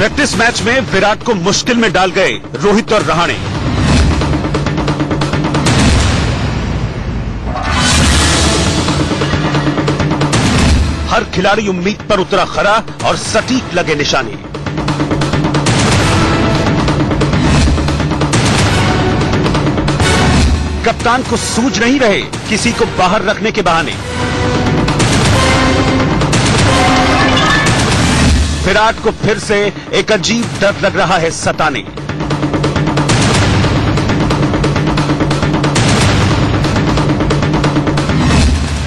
Practice match में विराट को मुश्किल में डाल गए रोहित और रहाणे। हर खिलाड़ी उम्मीद पर उतरा खरा और सटीक लगे निशाने। कप्तान को सूझ नहीं रहे किसी को बाहर रखने के बहाने। विराट को फिर से एक अजीब डर लग रहा है सताने।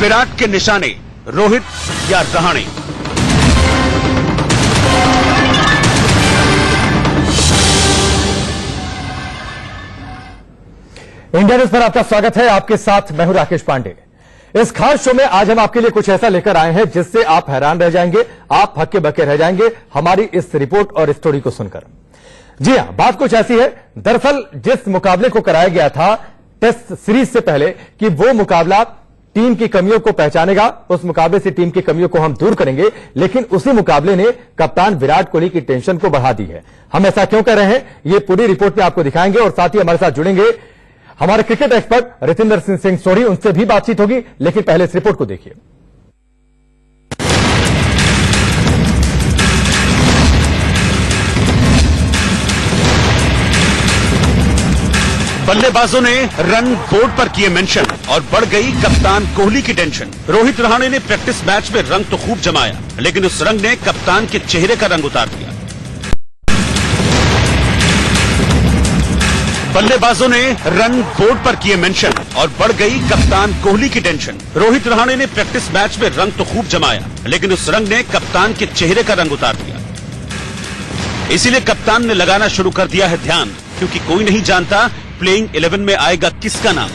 विराट के निशाने रोहित या रहाणे। इंडिया न्यूज पर आपका स्वागत है। आपके साथ मैं हूं राकेश पांडे। इस खास शो में आज हम आपके लिए कुछ ऐसा लेकर आए हैं जिससे आप हैरान रह जाएंगे, आप हक्के बक्के रह जाएंगे हमारी इस रिपोर्ट और स्टोरी को सुनकर। जी हां, बात कुछ ऐसी है। दरअसल जिस मुकाबले को कराया गया था टेस्ट सीरीज से पहले कि वो मुकाबला टीम की कमियों को पहचानेगा, उस मुकाबले से टीम की कमियों को हम दूर करेंगे, लेकिन उसी मुकाबले ने कप्तान विराट कोहली की टेंशन को बढ़ा दी है। हम ऐसा क्यों कर रहे हैं ये पूरी रिपोर्ट में आपको दिखाएंगे और साथ ही हमारे साथ जुड़ेंगे हमारे क्रिकेट एक्सपर्ट रितिंदर सिंह सोढ़ी, उनसे भी बातचीत होगी। लेकिन पहले इस रिपोर्ट को देखिए। बल्लेबाजों ने रन बोर्ड पर किए मेंशन और बढ़ गई कप्तान कोहली की टेंशन। रोहित रहाणे ने प्रैक्टिस मैच में रंग तो खूब जमाया, लेकिन उस रंग ने कप्तान के चेहरे का रंग उतार दिया। बल्लेबाजों ने रन बोर्ड पर किए मेंशन और बढ़ गई कप्तान कोहली की टेंशन। रोहित रहाणे ने प्रैक्टिस मैच में रंग तो खूब जमाया, लेकिन उस रंग ने कप्तान के चेहरे का रंग उतार दिया। इसीलिए कप्तान ने लगाना शुरू कर दिया है ध्यान, क्योंकि कोई नहीं जानता प्लेइंग 11 में आएगा किसका नाम।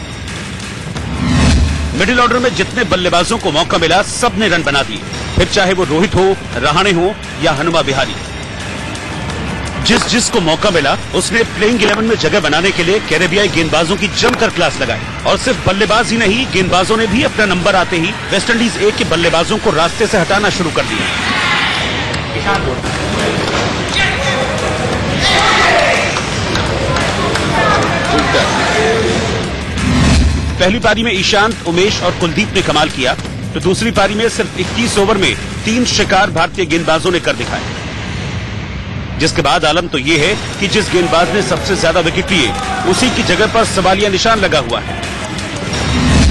मिडिल ऑर्डर में जितने बल्लेबाजों को मौका मिला सबने रन बना दिए, फिर चाहे वो रोहित हो, रहाणे हो या हनुमा विहारी। जिसको मौका मिला उसने प्लेइंग 11 में जगह बनाने के लिए कैरेबियाई गेंदबाजों की जमकर क्लास लगाई। और सिर्फ बल्लेबाज ही नहीं, गेंदबाजों ने भी अपना नंबर आते ही वेस्टइंडीज ए के बल्लेबाजों को रास्ते से हटाना शुरू कर दिया। पहली पारी में ईशांत, उमेश और कुलदीप ने कमाल किया, तो दूसरी पारी में सिर्फ 21 ओवर में 3 शिकार भारतीय गेंदबाजों ने कर दिखाए। जिसके बाद आलम तो ये है कि जिस गेंदबाज ने सबसे ज्यादा विकेट लिए उसी की जगह पर सवालिया निशान लगा हुआ है।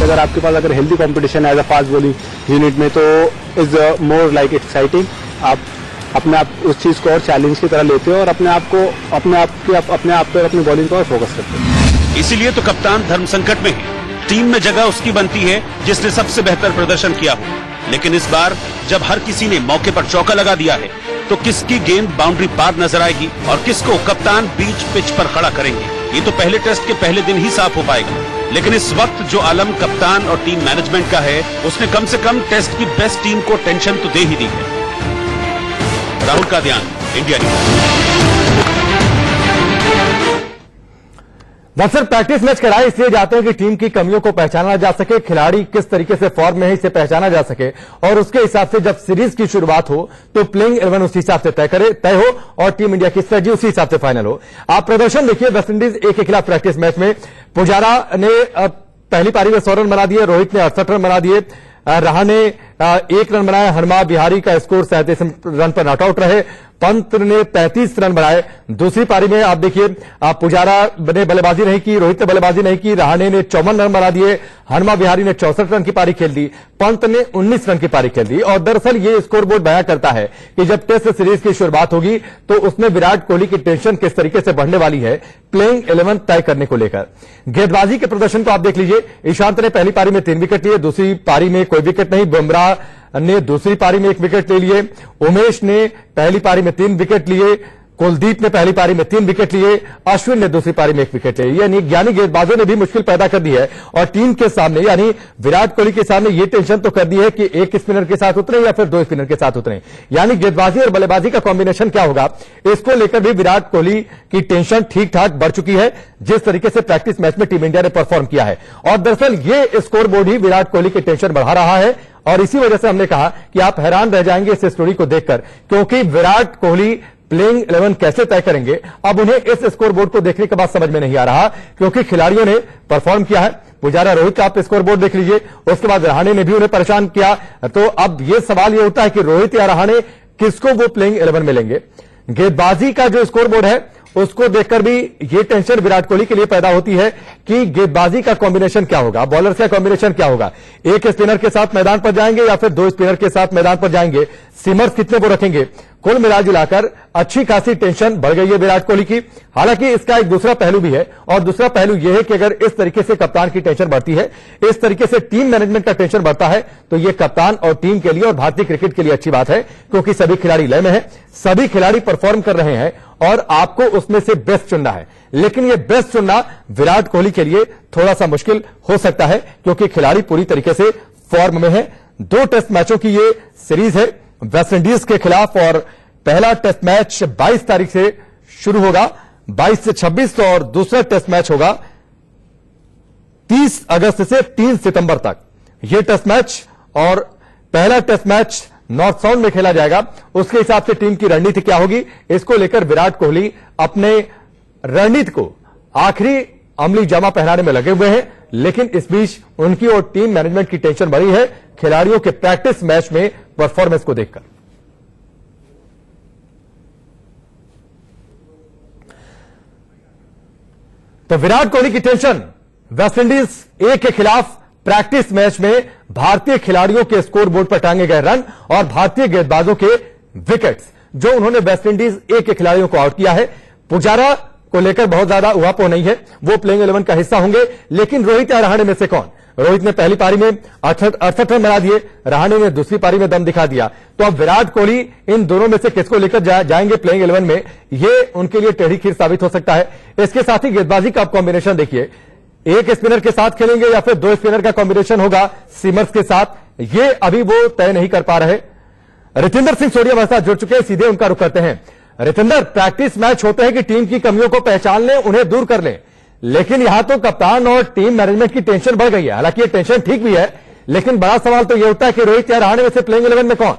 अगर आपके पास अगर हेल्दी कंपटीशन है as a fast bowling unit में, तो इज मोर लाइक एक्साइटिंग। आप अपने आप उस चीज को और चैलेंज की तरह लेते हो और अपने आप पर अपनी बॉलिंग को और फोकस करते हो। इसीलिए तो कप्तान धर्म संकट में है। टीम में जगह उसकी बनती है जिसने सबसे बेहतर प्रदर्शन किया हो, लेकिन इस बार जब हर किसी ने मौके पर चौका लगा दिया है तो किसकी गेंद बाउंड्री पार नजर आएगी और किसको कप्तान बीच पिच पर खड़ा करेंगे, ये तो पहले टेस्ट के पहले दिन ही साफ हो पाएगा। लेकिन इस वक्त जो आलम कप्तान और टीम मैनेजमेंट का है, उसने कम से कम टेस्ट की बेस्ट टीम को टेंशन तो दे ही दी है। राहुल का ध्यान, इंडिया न्यूज। अक्सर प्रैक्टिस मैच कराए इसलिए जाते हैं कि टीम की कमियों को पहचाना जा सके, खिलाड़ी किस तरीके से फॉर्म में है इसे पहचाना जा सके, और उसके हिसाब से जब सीरीज की शुरुआत हो तो प्लेइंग 11 उस हिसाब से तय हो और टीम इंडिया की स्ट्रेटजी उसी हिसाब से फाइनल हो। आप प्रदर्शन देखिए वेस्टइंडीज ए के खिलाफ प्रैक्टिस मैच में पुजारा ने पहली पारी में 100 रन बना दिए, रोहित ने 68 रन बना दिए, रहाणे 1 रन बनाए, हनुमा विहारी का स्कोर 37 रन पर नॉट आउट रहे, पंत ने 33 रन बनाए। दूसरी पारी में आप देखिए पुजारा ने बल्लेबाजी नहीं की, रोहित ने बल्लेबाजी नहीं की, रहाणे ने 54 रन बना दिए, हनुमा विहारी ने 64 रन की पारी खेल दी, पंत ने 19 रन की पारी खेल दी। और दरअसल ये स्कोर बोर्ड बयां करता है कि जब टेस्ट सीरीज की शुरुआत होगी तो उसमें विराट कोहली की टेंशन किस तरीके से बढ़ने वाली है प्लेइंग 11 तय करने को लेकर। गेंदबाजी के प्रदर्शन को आप देख लीजिए। ईशांत ने पहली पारी में 3 विकेट लिए, दूसरी पारी में कोई विकेट नहीं, बुमराह ने दूसरी पारी में 1 विकेट ले लिए, उमेश ने पहली पारी में 3 विकेट लिए, कुलदीप ने पहली पारी में 3 विकेट लिए, अश्विन ने दूसरी पारी में 1 विकेट लिए। यानी गेंदबाजों ने भी मुश्किल पैदा कर दी है और टीम के सामने यानी विराट कोहली के सामने ये टेंशन तो कर दी है कि 1 स्पिनर के साथ उतरे या फिर 2 स्पिनर के साथ उतरे, यानी गेंदबाजी और बल्लेबाजी का कॉम्बिनेशन क्या होगा, इसको लेकर भी विराट कोहली की टेंशन ठीक ठाक बढ़ चुकी है जिस तरीके से प्रैक्टिस मैच में टीम इंडिया ने परफॉर्म किया है। और दरअसल ये स्कोर बोर्ड ही विराट कोहली की टेंशन बढ़ा रहा है और इसी वजह से हमने कहा कि आप हैरान रह जाएंगे इस स्टोरी को देखकर, क्योंकि विराट कोहली प्लेइंग 11 कैसे तय करेंगे, अब उन्हें इस स्कोर बोर्ड को देखने के बाद समझ में नहीं आ रहा, क्योंकि खिलाड़ियों ने परफॉर्म किया है। पुजारा, रोहित का आप स्कोर बोर्ड देख लीजिए, उसके बाद रहाणे ने भी उन्हें परेशान किया। तो अब यह सवाल यह उठता है कि रोहित या रहाणे किसको वो प्लेइंग 11 में लेंगे। गेंदबाजी का जो स्कोर बोर्ड है उसको देखकर भी ये टेंशन विराट कोहली के लिए पैदा होती है कि गेंदबाजी का कॉम्बिनेशन क्या होगा, बॉलर का कॉम्बिनेशन क्या होगा, एक स्पिनर के साथ मैदान पर जाएंगे या फिर दो स्पिनर के साथ मैदान पर जाएंगे, सीमर्स कितने वो रखेंगे। कुल मिलाजुलाकर अच्छी खासी टेंशन बढ़ गई है विराट कोहली की। हालांकि इसका एक दूसरा पहलू भी है, और दूसरा पहलू यह है कि अगर इस तरीके से कप्तान की टेंशन बढ़ती है, इस तरीके से टीम मैनेजमेंट का टेंशन बढ़ता है, तो यह कप्तान और टीम के लिए और भारतीय क्रिकेट के लिए अच्छी बात है, क्योंकि सभी खिलाड़ी लय में है, सभी खिलाड़ी परफॉर्म कर रहे हैं और आपको उसमें से बेस्ट चुनना है। लेकिन यह बेस्ट चुनना विराट कोहली के लिए थोड़ा सा मुश्किल हो सकता है, क्योंकि खिलाड़ी पूरी तरीके से फॉर्म में है। 2 टेस्ट मैचों की यह सीरीज है वेस्टइंडीज के खिलाफ, और पहला टेस्ट मैच 22 तारीख से शुरू होगा, 22 से 26, और दूसरा टेस्ट मैच होगा 30 अगस्त से 3 सितंबर तक। यह टेस्ट मैच, और पहला टेस्ट मैच नॉर्थ साउंड में खेला जाएगा। उसके हिसाब से टीम की रणनीति क्या होगी, इसको लेकर विराट कोहली अपने रणनीति को आखिरी अमली जामा पहनाने में लगे हुए हैं। लेकिन इस बीच उनकी और टीम मैनेजमेंट की टेंशन बढ़ी है खिलाड़ियों के प्रैक्टिस मैच में परफॉर्मेंस को देखकर। तो विराट कोहली की टेंशन वेस्टइंडीज ए के खिलाफ प्रैक्टिस मैच में भारतीय खिलाड़ियों के स्कोर बोर्ड पर टांगे गए रन और भारतीय गेंदबाजों के विकेट्स, जो उन्होंने वेस्टइंडीज ए के खिलाड़ियों को आउट किया है। पुजारा को लेकर बहुत ज्यादा उहापोह नहीं है, वो प्लेइंग 11 का हिस्सा होंगे। लेकिन रोहित या रहाणे में से कौन? रोहित ने पहली पारी में 68 रन बना दिए, रहाणे ने दूसरी पारी में दम दिखा दिया। तो अब विराट कोहली इन दोनों में से किसको लेकर जाएंगे प्लेइंग 11 में, ये उनके लिए टेढ़ी खीर साबित हो सकता है। इसके साथ ही गेंदबाजी का कॉम्बिनेशन देखिए, एक स्पिनर के साथ खेलेंगे या फिर 2 स्पिनर का कॉम्बिनेशन होगा सीमर्स के साथ, ये अभी वो तय नहीं कर पा रहे। रितेंद्र सिंह सोडिया हमारे साथ जुड़ चुके हैं, सीधे उनका रुख करते हैं। रितेंद्र, प्रैक्टिस मैच होते हैं कि टीम की कमियों को पहचान लें, उन्हें दूर कर लें, लेकिन यहां तो कप्तान और टीम मैनेजमेंट की टेंशन बढ़ गई है। हालांकि ये टेंशन ठीक भी है, लेकिन बड़ा सवाल तो यह उठता है कि रोहित या रहाणे में से प्लेइंग 11 में कौन?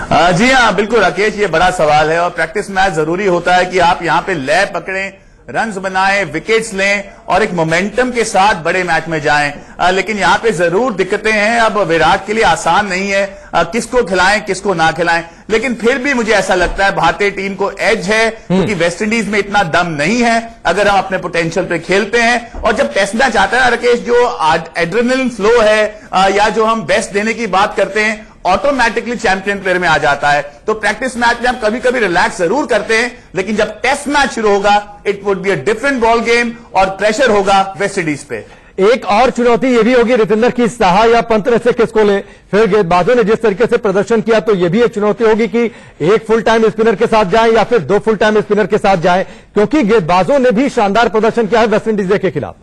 जी हाँ, बिल्कुल राकेश, ये बड़ा सवाल है। और प्रैक्टिस मैच जरूरी होता है कि आप यहां पे लय पकड़ें, रन्स बनाएं, विकेट्स लें और एक मोमेंटम के साथ बड़े मैच में जाएं। लेकिन यहां पे जरूर दिक्कतें हैं। अब विराट के लिए आसान नहीं है किसको खिलाएं किसको ना खिलाएं, लेकिन फिर भी मुझे ऐसा लगता है भारतीय टीम को एज है, क्योंकि वेस्टइंडीज में इतना दम नहीं है अगर हम अपने पोटेंशियल पे खेलते हैं। और जब टेस्ट मैच आता है राकेश, जो एड्रेनलिन फ्लो है या जो हम बेस्ट देने की बात करते हैं, ऑटोमेटिकली चैंपियन प्लेयर में आ जाता है। तो प्रैक्टिस मैच में हम कभी कभी रिलैक्स जरूर करते हैं, लेकिन जब टेस्ट मैच शुरू होगा it would be a different ball game और प्रेशर होगा वेस्टइंडीज पे। एक और चुनौती यह भी होगी रितेंद्र की, साहा या पंत में से किसको ले। फिर गेंदबाजों ने जिस तरीके से प्रदर्शन किया, तो यह भी एक चुनौती होगी कि एक फुल टाइम स्पिनर के साथ जाएं या फिर 2 फुल टाइम स्पिनर के साथ जाएं, क्योंकि गेंदबाजों ने भी शानदार प्रदर्शन किया है वेस्टइंडीज के खिलाफ।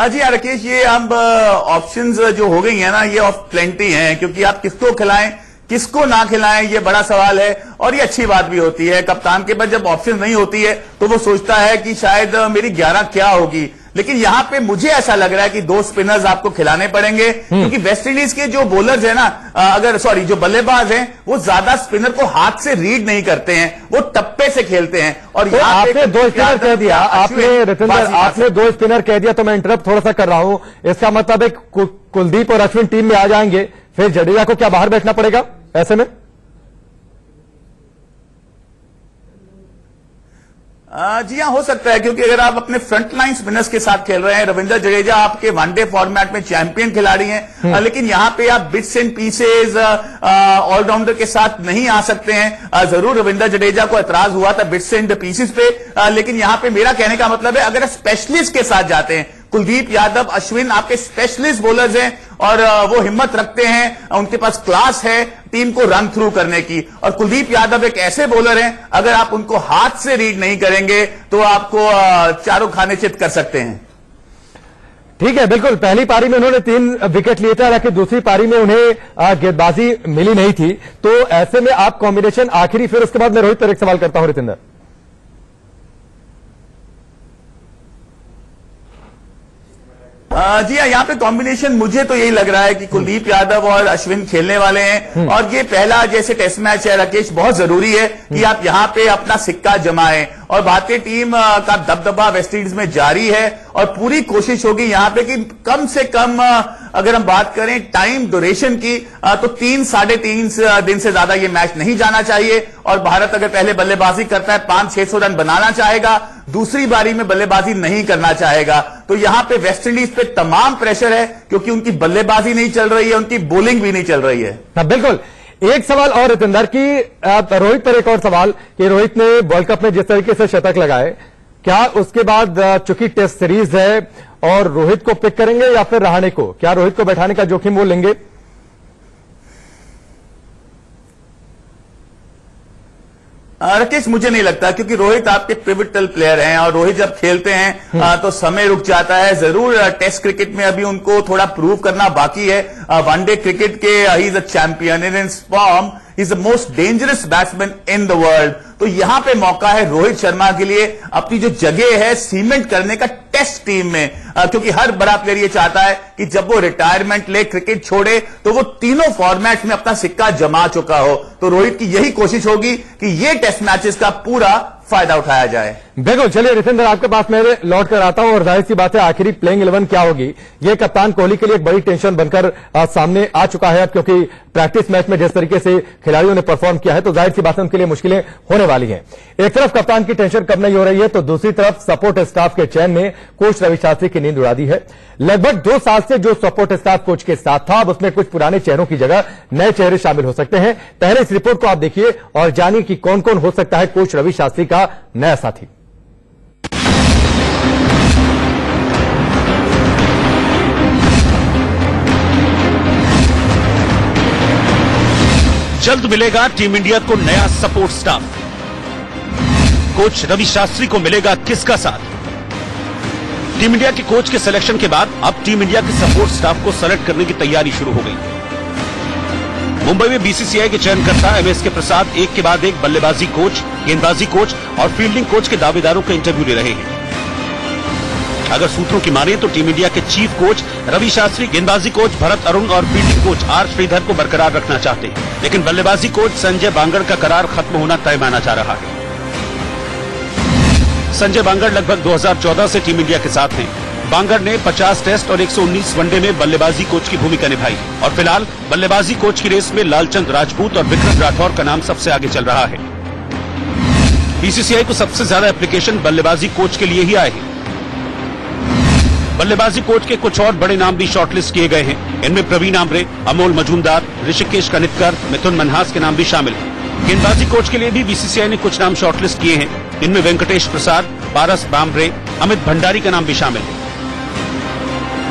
जी हाँ राकेश, ये अब ऑप्शंस जो हो गई है ना, ये ऑफ प्लेंटी हैं, क्योंकि आप किसको खिलाएं किसको ना खिलाएं ये बड़ा सवाल है। और ये अच्छी बात भी होती है, कप्तान के पास जब ऑप्शन नहीं होती है तो वो सोचता है कि शायद मेरी 11 क्या होगी। लेकिन यहां पे मुझे ऐसा लग रहा है कि 2 स्पिनर्स आपको खिलाने पड़ेंगे, क्योंकि वेस्टइंडीज के जो बॉलर्स हैं ना, जो बल्लेबाज हैं, वो ज्यादा स्पिनर को हाथ से रीड नहीं करते हैं, वो टप्पे से खेलते हैं। और तो आपने 2 स्पिनर कह दिया, आपने रितेंद्र आपने 2 स्पिनर कह दिया, तो मैं इंटरप्ट थोड़ा सा कर रहा हूं। इसका मतलब है कुलदीप और अश्विन टीम में आ जाएंगे, फिर जडेजा को क्या बाहर बैठना पड़ेगा ऐसे में? जी हाँ, हो सकता है, क्योंकि अगर आप अपने फ्रंटलाइन स्पिनर्स के साथ खेल रहे हैं, रविंद्र जडेजा आपके वनडे फॉर्मेट में चैंपियन खिलाड़ी हैं, लेकिन यहां पे आप बिट्स एंड पीसेज ऑलराउंडर के साथ नहीं आ सकते हैं। जरूर रविंद्र जडेजा को एतराज हुआ था बिट्स एंड पीसेज पे, लेकिन यहां पे मेरा कहने का मतलब है अगर स्पेशलिस्ट के साथ जाते हैं, कुलदीप यादव, अश्विन आपके स्पेशलिस्ट बॉलर्स हैं और वो हिम्मत रखते हैं, उनके पास क्लास है टीम को रन थ्रू करने की। और कुलदीप यादव एक ऐसे बॉलर हैं, अगर आप उनको हाथ से रीड नहीं करेंगे तो आपको चारों खाने चित कर सकते हैं। ठीक है, बिल्कुल। पहली पारी में उन्होंने 3 विकेट लिए थे, हालांकि दूसरी पारी में उन्हें गेंदबाजी मिली नहीं थी। तो ऐसे में आप कॉम्बिनेशन आखिरी, फिर उसके बाद मैं रोहित पर एक सवाल करता हूं रितेंद्र। जी हाँ, यहाँ पे कॉम्बिनेशन मुझे तो यही लग रहा है कि कुलदीप यादव और अश्विन खेलने वाले हैं और ये पहला जैसे टेस्ट मैच है राकेश, बहुत जरूरी है कि आप यहाँ पे अपना सिक्का जमाएं और भारतीय टीम का दबदबा वेस्टइंडीज में जारी है और पूरी कोशिश होगी यहाँ पे कि कम से कम अगर हम बात करें टाइम ड्यूरेशन की तो 3-3.5 दिन से ज्यादा ये मैच नहीं जाना चाहिए और भारत अगर पहले बल्लेबाजी करता है 500-600 रन बनाना चाहेगा, दूसरी बारी में बल्लेबाजी नहीं करना चाहेगा। तो यहां पे वेस्टइंडीज पे तमाम प्रेशर है क्योंकि उनकी बल्लेबाजी नहीं चल रही है, उनकी बॉलिंग भी नहीं चल रही है। बिल्कुल। एक सवाल और रितेंद्र की रोहित पर एक और सवाल कि रोहित ने वर्ल्ड कप में जिस तरीके से शतक लगाए, क्या उसके बाद चूंकि टेस्ट सीरीज है और रोहित को पिक करेंगे या फिर रहाणे को, क्या रोहित को बैठाने का जोखिम वो लेंगे? राकेश मुझे नहीं लगता क्योंकि रोहित आपके पिवटल प्लेयर हैं और रोहित जब खेलते हैं तो समय रुक जाता है। जरूर टेस्ट क्रिकेट में अभी उनको थोड़ा प्रूव करना बाकी है। वनडे क्रिकेट के he is a champion in his form, is the most dangerous batsman in the world. तो यहां पे मौका है रोहित शर्मा के लिए अपनी जो जगह है सीमेंट करने का टेस्ट टीम में, क्योंकि हर बड़ा प्लेयर ये चाहता है कि जब वो रिटायरमेंट ले, क्रिकेट छोड़े, तो वो तीनों फॉर्मेट में अपना सिक्का जमा चुका हो। तो रोहित की यही कोशिश होगी कि ये टेस्ट मैचेस का पूरा फायदा उठाया जाए। बिल्कुल। चलिए रितेंद्र, आपके पास मैं लौट कर आता हूं और जाहिर सी बात है आखिरी प्लेइंग 11 क्या होगी, ये कप्तान कोहली के लिए एक बड़ी टेंशन बनकर सामने आ चुका है अब, क्योंकि प्रैक्टिस मैच में जिस तरीके से खिलाड़ियों ने परफॉर्म किया है तो जाहिर सी बात है उनके लिए मुश्किलें होने वाली हैं। एक तरफ कप्तान की टेंशन कम नहीं हो रही है तो दूसरी तरफ सपोर्ट स्टाफ के चयन ने कोच रवि शास्त्री की नींद उड़ा दी है। लगभग 2 साल से जो सपोर्ट स्टाफ कोच के साथ था, अब उसमें कुछ पुराने चेहरों की जगह नए चेहरे शामिल हो सकते हैं। पहले इस रिपोर्ट को आप देखिए और जानिए कि कौन कौन हो सकता है कोच रवि शास्त्री का नया साथी। जल्द मिलेगा टीम इंडिया को नया support staff. Coach Ravi Shastri को मिलेगा किसका साथ? टीम इंडिया के कोच के सिलेक्शन के बाद अब टीम इंडिया के सपोर्ट स्टाफ को सेलेक्ट करने की तैयारी शुरू हो गई। मुंबई में बीसीसीआई के चयनकर्ता एमएस के प्रसाद एक के बाद एक बल्लेबाजी कोच, गेंदबाजी कोच और फील्डिंग कोच के दावेदारों का इंटरव्यू ले रहे हैं। अगर सूत्रों की माने तो टीम इंडिया के चीफ कोच रवि शास्त्री गेंदबाजी कोच भरत अरुण और फील्डिंग कोच आर श्रीधर को बरकरार रखना चाहते हैं, लेकिन बल्लेबाजी कोच संजय बांगड़ का करार खत्म होना तय माना जा रहा है। संजय बांगड़ लगभग 2014 से टीम इंडिया के साथ हैं। बांगड़ ने 50 टेस्ट और 119 वनडे में बल्लेबाजी कोच की भूमिका निभाई और फिलहाल बल्लेबाजी कोच की रेस में लालचंद राजपूत और विक्रम राठौर का नाम सबसे आगे चल रहा है। बीसीसीआई को सबसे ज्यादा एप्लीकेशन बल्लेबाजी कोच के लिए ही आए हैं। बल्लेबाजी कोच के कुछ और बड़े नाम भी शॉर्टलिस्ट किए गए हैं। इनमें प्रवीण आमरे, अमोल मजूमदार, ऋषिकेश कनितकर, मिथुन मनहास के नाम भी शामिल हैं। गेंदबाजी कोच के लिए भी बीसीसीआई ने कुछ नाम शॉर्टलिस्ट किए हैं। इनमें वेंकटेश प्रसाद, पारस बाम्बरे, अमित भंडारी का नाम भी शामिल है।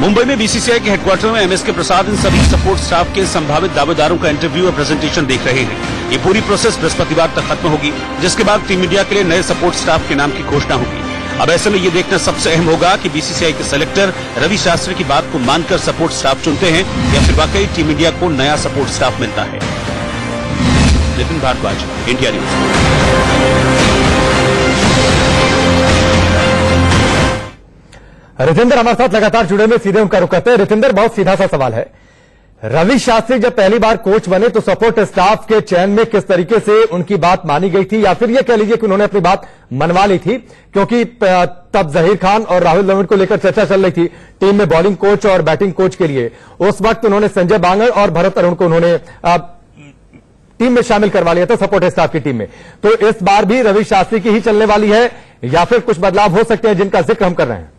मुंबई में बीसीसीआई के हेडक्वार्टर में एमएस के प्रसाद इन सभी सपोर्ट स्टाफ के संभावित दावेदारों का इंटरव्यू और प्रेजेंटेशन देख रहे हैं। ये पूरी प्रोसेस बृहस्पतिवार तक खत्म होगी, जिसके बाद टीम इंडिया के लिए नए सपोर्ट स्टाफ के नाम की घोषणा होगी। अब ऐसे में यह देखना सबसे अहम होगा कि बीसीसीआई के सेलेक्टर रवि शास्त्री की बात को मानकर सपोर्ट स्टाफ चुनते हैं या फिर वाकई टीम इंडिया को नया सपोर्ट स्टाफ मिलता है। Nitin Bhardwaj, India News. रितेंद्र हमारे साथ लगातार जुड़े में, सीधे उनका रुख करते हैं। रितेंद्र, बहुत सीधा सा सवाल है, रवि शास्त्री जब पहली बार कोच बने तो सपोर्ट स्टाफ के चयन में किस तरीके से उनकी बात मानी गई थी, या फिर यह कह लीजिए कि उन्होंने अपनी बात मनवा ली थी? क्योंकि तब जहीर खान और राहुल द्रविड़ को लेकर चर्चा चल रही थी टीम में बॉलिंग कोच और बैटिंग कोच के लिए। उस वक्त उन्होंने संजय बांगड़ और भरत अरुण को उन्होंने टीम में शामिल करवा लिया था, सपोर्ट स्टाफ की टीम में। तो इस बार भी रवि शास्त्री की ही चलने वाली है या फिर कुछ बदलाव हो सकते हैं जिनका जिक्र हम कर रहे हैं?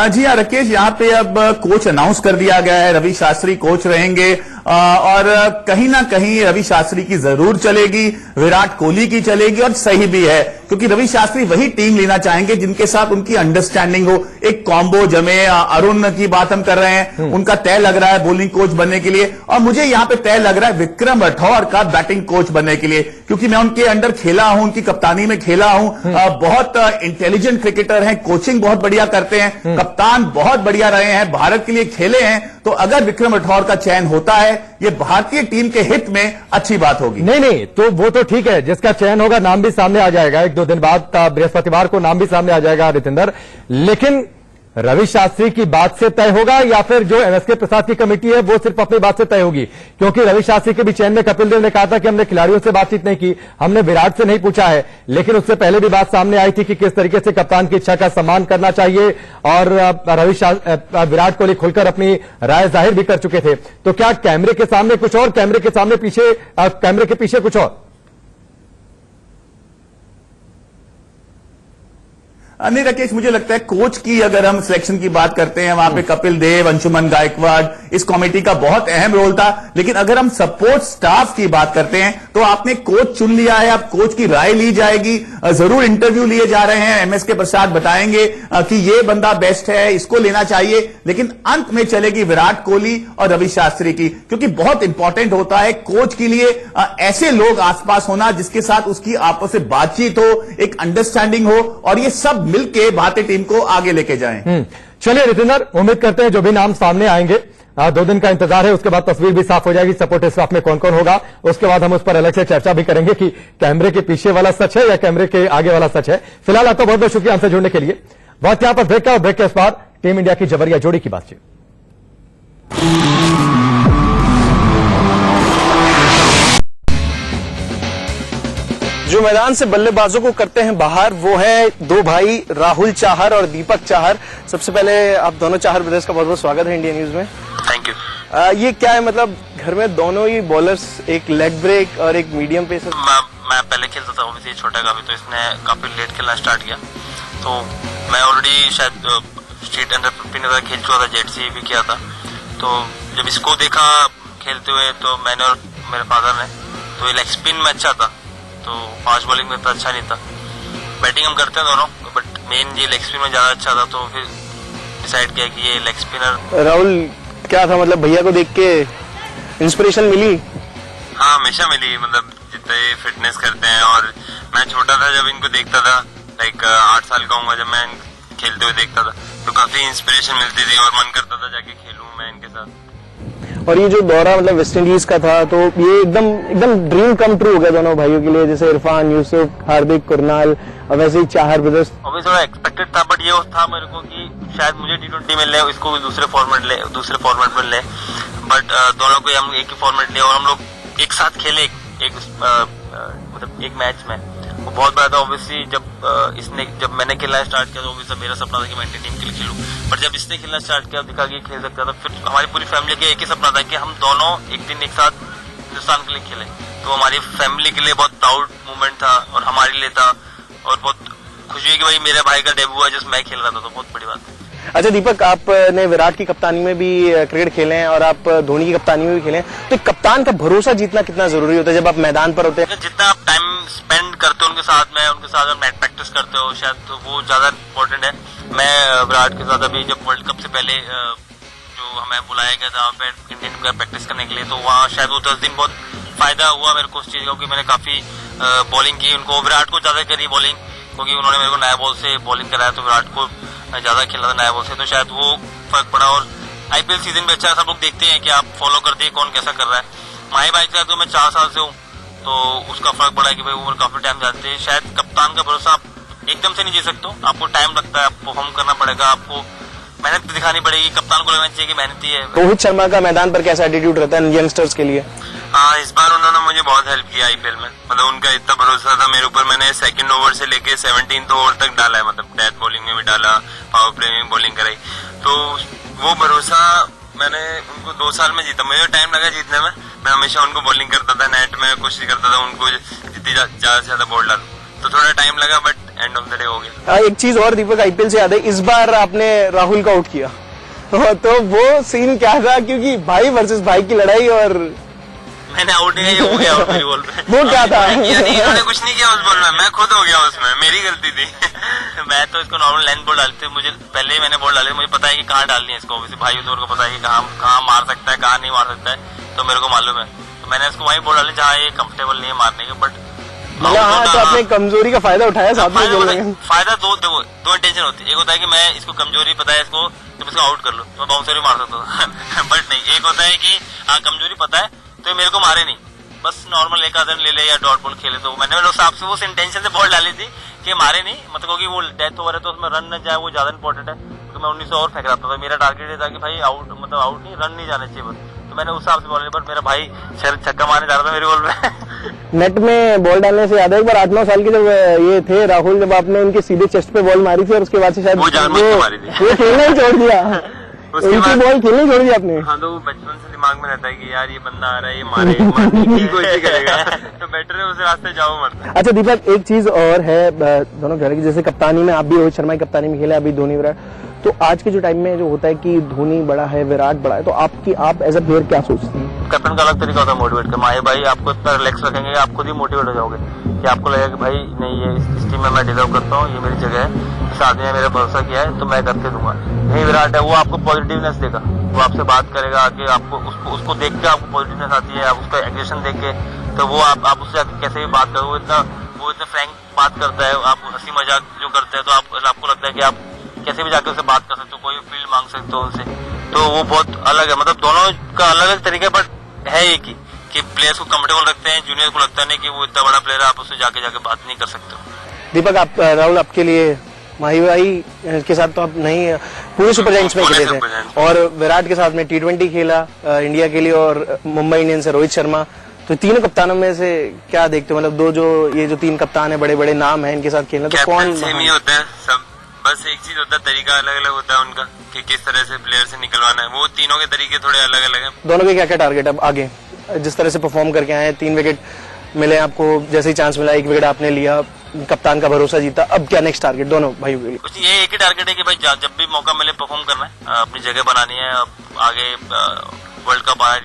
जी हाँ राकेश, यहाँ पे अब कोच अनाउंस कर दिया गया है, रवि शास्त्री कोच रहेंगे और कहीं ना कहीं रवि शास्त्री की जरूर चलेगी, विराट कोहली की चलेगी और सही भी है क्योंकि रवि शास्त्री वही टीम लेना चाहेंगे जिनके साथ उनकी अंडरस्टैंडिंग हो, एक कॉम्बो जमे। अरुण की बात हम कर रहे हैं, उनका तय लग रहा है बॉलिंग कोच बनने के लिए, और मुझे यहाँ पे तय लग रहा है विक्रम राठौर का बैटिंग कोच बनने के लिए, क्योंकि मैं उनके अंडर खेला हूं, उनकी कप्तानी में खेला हूं। बहुत इंटेलिजेंट क्रिकेटर हैं, कोचिंग बहुत बढ़िया करते हैं, कप्तान बहुत बढ़िया रहे हैं, भारत के लिए खेले हैं। तो अगर विक्रम राठौर का चयन होता है, ये भारतीय टीम के हित में अच्छी बात होगी। नहीं, तो वो तो ठीक है, जिसका चयन होगा नाम भी सामने आ जाएगा, 1-2 दिन बाद बृहस्पतिवार को नाम भी सामने आ जाएगा रितेंद्र। लेकिन रवि शास्त्री की बात से तय होगा या फिर जो एमएसके प्रसाद की कमेटी है वो सिर्फ अपनी बात से तय होगी? क्योंकि रवि शास्त्री के भी चयन में कपिल देव ने कहा था कि हमने खिलाड़ियों से बातचीत नहीं की, हमने विराट से नहीं पूछा है, लेकिन उससे पहले भी बात सामने आई थी कि किस तरीके से कप्तान की इच्छा का सम्मान करना चाहिए और विराट कोहली खुलकर अपनी राय जाहिर भी कर चुके थे। तो क्या कैमरे के सामने कुछ और, कैमरे के पीछे कुछ और? नहीं राकेश, मुझे लगता है कोच की अगर हम सिलेक्शन की बात करते हैं, वहां पे कपिल देव, अंशुमन गायकवाड़, इस कमेटी का बहुत अहम रोल था। लेकिन अगर हम सपोर्ट स्टाफ की बात करते हैं तो आपने कोच चुन लिया है, अब कोच की राय ली जाएगी, जरूर इंटरव्यू लिए जा रहे हैं, एमएसके प्रसाद बताएंगे कि ये बंदा बेस्ट है, इसको लेना चाहिए। लेकिन अंत में चलेगी विराट कोहली और रवि शास्त्री की, क्योंकि बहुत इंपॉर्टेंट होता है कोच के लिए ऐसे लोग आसपास होना जिसके साथ उसकी आपस में बातचीत हो, एक अंडरस्टैंडिंग हो, और ये सब मिलके भारतीय टीम को आगे लेके जाएं। चलिए रितेंद्र, उम्मीद करते हैं जो भी नाम सामने आएंगे, 2 दिन का इंतजार है, उसके बाद तस्वीर भी साफ हो जाएगी सपोर्ट स्टाफ में कौन कौन होगा। उसके बाद हम उस पर अलग से चर्चा भी करेंगे कि कैमरे के पीछे वाला सच है या कैमरे के आगे वाला सच है। फिलहाल आपका बहुत बहुत शुक्रिया हमसे जुड़ने के लिए। वक्त यहां पर ब्रेक का, और ब्रेक के इस बाद टीम इंडिया की जबरिया जोड़ी की बातचीत। जो मैदान से बल्लेबाजों को करते हैं बाहर, वो है 2 भाई राहुल चाहर और दीपक चाहर। सबसे पहले आप दोनों चाहर ब्रदर्स का बहुत बहुत स्वागत है इंडिया न्यूज में। Thank you. ये क्या है, मतलब घर में दोनों ही बॉलर्स, एक लेग ब्रेक और एक मीडियम पेसर? मैं पहले खेलता था, ऑब्वियसली छोटा का भी, तो इसने काफी लेट खेलना स्टार्ट किया। तो मैं ऑलरेडी शायद स्टेट अंडर 15 खेल चुका था, जेट से भी किया था। तो जब इसको देखा खेलते हुए तो मैंने और मेरे फादर ने, तो ये लेग स्पिन में अच्छा था, तो फास्ट बॉलिंग में तो अच्छा नहीं था। बैटिंग हम करते हैं दोनों, बट मेन ये लेग स्पिन में ज्यादा अच्छा था, तो फिर डिसाइड किया कि ये लेग स्पिनर। राहुल क्या था, मतलब भैया को देख के इंस्पिरेशन मिली? हाँ, हमेशा मिली, मतलब जितना ये फिटनेस करते हैं। और मैं छोटा था जब इनको देखता था, लाइक 8 साल का हूँ जब मैं खेलते हुए देखता था, तो काफी इंस्पिरेशन मिलती थी और मन करता था जाके खेलूं मैं इनके साथ। और ये जो दौरा मतलब वेस्ट इंडीज का था, तो ये एकदम ड्रीम कम ट्रू हो गया दोनों भाइयों के लिए, जैसे इरफान, यूसुफ, हार्दिक, कुरनाल और वैसे ही चाहर ब्रदर्स। अभी थोड़ा एक्सपेक्टेड था, बट ये था मेरे को कि शायद मुझे T20 मिल ले, इसको भी दूसरे फॉर्मेट में ले, बट दोनों को हम एक ही फॉर्मेट ले और हम लोग एक साथ खेले मतलब एक मैच में। वो बहुत बड़ा था ऑब्वियसली। जब मैंने खेलना स्टार्ट किया तो ऑब्वियसली मेरा सपना था कि मैं इंडियन टीम के लिए खेलूं, पर जब इसने खेलना स्टार्ट किया, दिखा कि खेल सकता था, फिर हमारी पूरी फैमिली का एक ही सपना था कि हम दोनों एक दिन एक साथ हिंदुस्तान के लिए खेलें। तो हमारी फैमिली के लिए बहुत प्राउड मोमेंट था और हमारे लिए था, और बहुत खुशी हुई कि भाई मेरे भाई का डेब्यू हुआ जिसमें मैं खेल रहा था, तो बहुत बड़ी बात है। अच्छा दीपक, आपने विराट की कप्तानी में भी क्रिकेट खेले हैं और आप धोनी की कप्तानी में भी खेले हैं, तो कप्तान का भरोसा जीतना कितना जरूरी होता है जब आप मैदान पर होते हैं? जितना आप टाइम स्पेंड करते हो उनके साथ मैच प्रैक्टिस करते हो, शायद तो वो ज्यादा इम्पोर्टेंट है। मैं विराट के साथ अभी जब वर्ल्ड कप से पहले जो हमें बुलाया गया था इंडियन का प्रैक्टिस करने के लिए, तो वहाँ शायद वो 10 दिन बहुत फायदा हुआ मेरे को उस चीज का, क्योंकि मैंने काफी बॉलिंग की। उनको विराट को ज्यादा करी बॉलिंग, क्योंकि उन्होंने मेरे को नया बॉल से बॉलिंग कराया, तो विराट को ज्यादा खेला था नया बॉल से, तो शायद वो फर्क पड़ा। और आईपीएल सीजन में अच्छा सब लोग देखते हैं कि आप फॉलो करते हैं कौन कैसा कर रहा है। माही भाई के साथ तो मैं 4 साल से हूँ, तो उसका फर्क पड़ा है कि भाई वो काफी टाइम जाते हैं। शायद कप्तान का भरोसा आप एकदम से नहीं जी सकते हो, आपको टाइम लगता है, आपको परफॉर्म करना पड़ेगा, आपको मेहनत दिखानी पड़ेगी। कप्तान को लगना चाहिए कि मेहनती है। रोहित शर्मा का मैदान पर कैसा एटीट्यूड रहता है यंगस्टर्स के लिए? हाँ, इस बार उन्होंने मुझे बहुत हेल्प किया आईपीएल में, मतलब उनका इतना भरोसा था मेरे ऊपर। मैंने 2nd ओवर से लेके 17th ओवर तक डाला है, मतलब डेथ बॉलिंग में भी डाला, पावर प्ले में बॉलिंग कराई, तो वो भरोसा मैंने उनको 2 साल में जीता। मुझे टाइम लगा जीतने में, मैं हमेशा उनको बॉलिंग करता था, नेट में कोशिश करता था उनको जितनी ज्यादा से ज्यादा बॉल डालूं, तो थोड़ा टाइम लगा, but end of the day हो गया। एक चीज और दीपक, आईपीएल से याद है, इस बार आपने राहुल का आउट किया, तो वो सीन क्या था? क्योंकि भाई वर्सेस भाई की लड़ाई, और मैंने आउट नहीं किया, हो गया आउट मेरी बॉल पे। वो क्या था? इन्होंने कुछ नहीं किया उस बॉल में, मैं खुद हो गया उसमें, मेरी गलती थी। मैं तो इसको नॉर्मल लेंथ बॉल डालते, मुझे पहले ही मैंने बॉल डाली, मुझे पता है कि कहाँ डालनी है इसको। वैसे भाई तो उनको पता है कि कहाँ मार सकता है, कहाँ नहीं मार सकता है, तो मेरे को मालूम है, तो मैंने इसको वहीं बॉल डाली जहाँ ये कंफर्टेबल नहीं है मारने के। बट मतलब हाँ, तो आपने कमजोरी का फायदा उठाया साथ में बोल रहे हैं। फायदा दो इंटेंशन होती है। एक होता है कि मैं इसको कमजोरी पता है इसको, तो इसको आउट कर लो, तो बाउंसर भी मार सकता हूँ। बट नहीं, एक होता है कि हाँ कमजोरी पता है तो मेरे को मारे नहीं, बस नॉर्मल एक आधा ले ले या डॉट बॉल खेले। तो मैंने उस हिसाब से उस इंटेंशन से बॉल डाली थी कि मारे नहीं, मतलब क्योंकि वो डेथ ओवर है तो उसमें रन न जाए, वो ज्यादा इंपॉर्टेंट है। तो मैं 19 और फेंक रहा था, मेरा टारगेट ये था कि भाई आउट, मतलब आउट नहीं, रन नहीं जाने चाहिए बस। तो मैंने उस हिसाब से बॉल, पर मेरा भाई छक्का मारने जा रहा था मेरी बॉल में। नेट में बॉल डालने से याद है एक बार 8-9 साल के जब ये थे राहुल, जब आपने उनके सीधे चेस्ट पे बॉल मारी थी और उसके बाद से शायद वो जानबूझ के मारी थी। वो खेलना ही छोड़ दिया, उनकी बॉल खेलनी छोड़ दी आपने। हाँ, तो वो बचपन से दिमाग में रहता है कि यार ये बंदा आ रहा है, ये मारने की कोशिश करेगा, तो बेटर है उस रास्ते जाओ मरता। अच्छा दीपक, एक चीज और है दोनों घर की, जैसे कप्तानी में आप भी रोहित शर्मा की कप्तानी में खेले, अभी धोनी विराट, तो आज के जो टाइम में जो होता है कि धोनी बड़ा है, विराट बड़ा है, तो आप एज अ प्लेयर क्या सोचते हैं? कैप्टन का अलग तरीका होता है मोटिवेट का। माए भाई आपको इतना रिलैक्स रखेंगे, आप खुद ही मोटिवेट हो जाओगे कि आपको लगेगा कि भाई नहीं, ये इस टीम में मैं डिजर्व करता हूँ, ये मेरी जगह है, इस आदमी ने मेरा भरोसा किया है तो मैं करके दूंगा। नहीं विराट है, वो आपको पॉजिटिवनेस देगा, वो आपसे बात करेगा आके, आपको उसको देख के आपको पॉजिटिवनेस आती है, आप उसका एग्रेशन देख के, तो वो आप उससे आके कैसे भी बात करो, वो इतना फ्रैंक बात करता है, आप हंसी मजाक जो करते हैं, तो आपको लगता है कि आप कैसे भी जाके उससे बात कर सकते हो, कोई फील्ड मांग सकते हो उनसे। तो वो बहुत अलग है, मतलब दोनों का अलग अलग तरीका, बट है एक ही कि प्लेयर्स को कंफर्टेबल रखते हैं, जूनियर को लगता नहीं कि वो इतना बड़ा प्लेयर है, आप उससे जाके बात नहीं कर सकते हो। दीपक, आप राहुल, आपके लिए माही भाई के साथ तो आप नहीं, पूरे सुपर जायंट्स में खेले थे, और विराट के साथ में T20 खेला इंडिया के लिए, और मुंबई इंडियंस से रोहित शर्मा, तो तीनों कप्तानों में से क्या देखते हो? मतलब ये जो 3 कप्तान है, बड़े बड़े नाम है, इनके साथ खेलना तो कौन? सेम ही होता है सब, बस एक चीज होता है, तरीका अलग अलग होता है उनका कि किस तरह से प्लेयर से निकलवाना है। वो तीनों के तरीके थोड़े अलग अलग हैं। दोनों के क्या क्या टारगेट है आगे? जिस तरह से परफॉर्म करके आए, 3 विकेट मिले आपको, जैसे ही चांस मिला 1 विकेट आपने लिया, कप्तान का भरोसा जीता, अब क्या नेक्स्ट टारगेट दोनों भाई के लिए? कुछ ये एक ही टारगेट है कि भाई जब भी मौका मिले परफॉर्म करना है, अपनी जगह बनानी है, आगे वर्ल्ड कप आए।